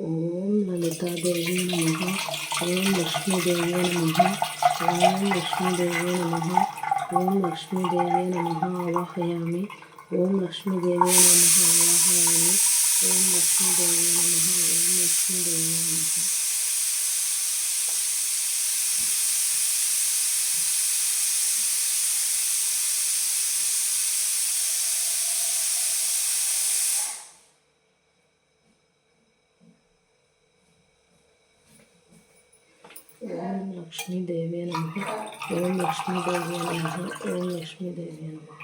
ఓం లలితాదేవి నమః. ఓం లక్ష్మీదేవి నమః. ఓం లక్ష్మీదేవి నమః. ఓం లక్ష్మీదేవి నమః ఆవాహయామి. ఓం లక్ష్మీదేవి నమః ఆవాహయామి. ఓం లక్ష్మీదేవి నమః. ఓం లక్ష్మీదేవి నమః. ఓం లక్ష్మీదేవి నమః. ఓం లక్ష్మీదేవి నమః. ఓం లక్ష్మీదేవి నమః.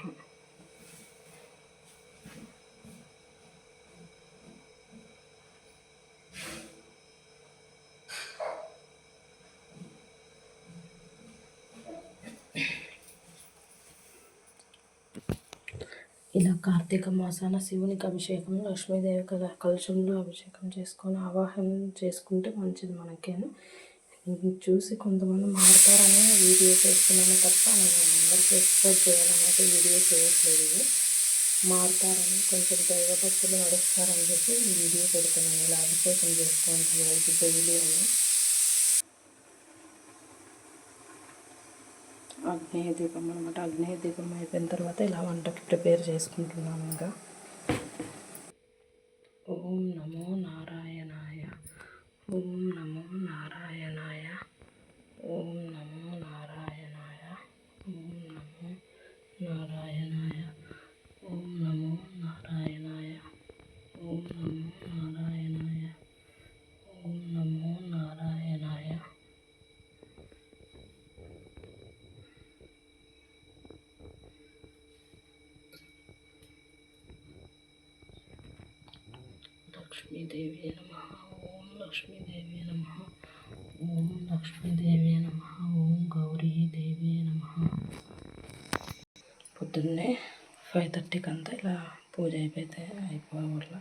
ఇలా కార్తీక మాసాన శివునికి అభిషేకం, లక్ష్మీదేవి కలశంలో అభిషేకం చేసుకొని ఆవాహనం చేసుకుంటే మంచిది మనకేను. చూసి కొంతమంది మారుతారని వీడియో చేస్తున్నాను తప్ప నేను అందరికీ ఎక్స్పోజ్ చేయాలన్నట్టు వీడియో చేయట్లేదు. మారుతారని కొంచెం దైవభక్తులు నడుస్తారని చెప్పి వీడియో పెడుతున్నాను. ఇలా అభిషేకం చేసుకోండి రోజు డైలీ అని. అగ్నేయ దీపం అనమాట. అగ్నేయ దీపం అయిపోయిన తర్వాత ఇలా వంటకి ప్రిపేర్ చేసుకుంటున్నాను. ఇంకా ఓం నమో నారాయణాయ. ఓం నమో నారాయణాయ. ఓం నమో నారాయణాయ. ఓం నమో నారాయణాయ. ఓం నమో నారాయణాయ. ఓం నమో నారాయణాయ. ఓం నమో నారాయణాయ. లక్ష్మీదేవి నమః. ఓం లక్ష్మీదేవి నమః. ఓం లక్ష్మీదేవి నమః. ఓం గౌరీదేవి నమః. పొద్దున్నే 5:30కి అంతా ఇలా పూజ అయిపోవడం వల్ల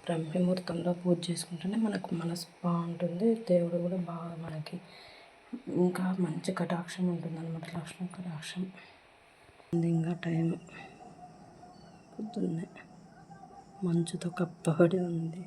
బ్రహ్మముహూర్తంలో పూజ చేసుకుంటేనే మనకు మనసు బాగుంటుంది. దేవుడు కూడా బాగా మనకి ఇంకా మంచి కటాక్షం ఉంటుంది అన్నమాట. లక్ష్మీ కటాక్షం. ఇంకా టైం పొద్దున్నే మంచుతో కప్పబడి ఉంది.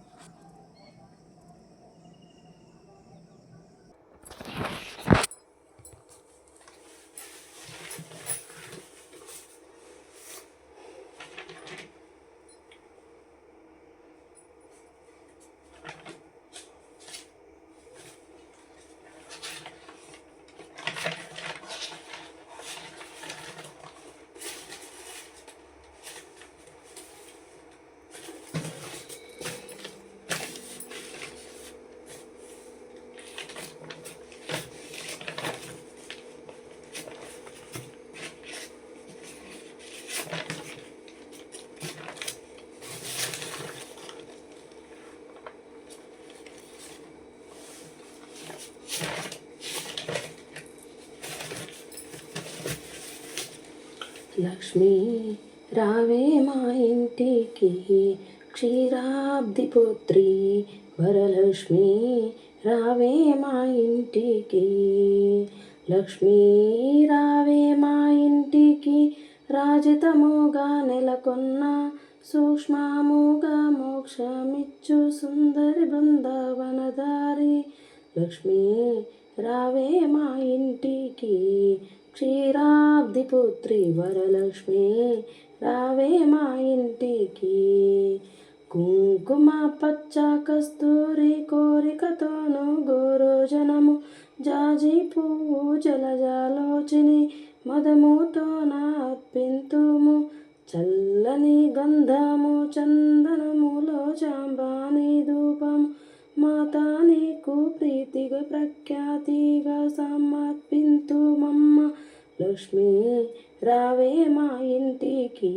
లక్ష్మీ రావే మా ఇంటికి, క్షీరాబ్ది పుత్రి వరలక్ష్మి రావే మా ఇంటికి. లక్ష్మీ రావే మా ఇంటికి, రాజితముగా నెలకొన్న సూక్ష్మముగా మోక్షమిచ్చు సుందరి బృందావనదారి. లక్ష్మీ రావే మా ఇంటికి, క్షీరాబ్ది పుత్రి వరలక్ష్మి రావే మా ఇంటికి. కుంకుమ పచ్చ కస్తూరి కోరికతోను గోరోజనము, జాజి పువ్వు జలజాలోచిని మదముతోన అర్పింతుము. చల్లని గంధము చందనములో చాంబ్రాణి ధూపము, మాతా నీకు ప్రీతిగా ప్రఖ్యాతిగా సమర్పింతుమమ్మ. లక్ష్మీ రావే మా ఇంటికి.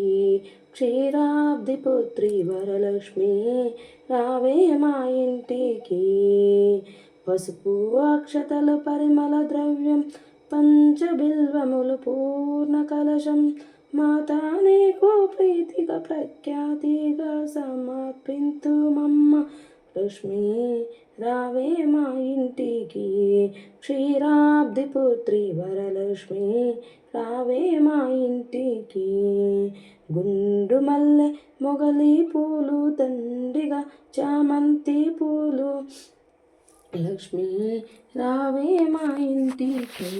క్షీరాబ్ది పుత్రి వరలక్ష్మి రావే మా ఇంటికి. పసుపు అక్షతలు పరిమళ ద్రవ్యం పంచబిల్వములు పూర్ణ కలశం మాతా నీకు ప్రీతిగా ప్రఖ్యాతిగా సమర్పింతుమమ్మ. లక్ష్మి రావే మా ఇంటికి. క్షీరాబ్ది పుత్రి వరలక్ష్మి రావే మా ఇంటికి. గుండు మల్లె మొగలి పూలు దండిగా చామంతి పూలు లక్ష్మి రావే మా ఇంటికి.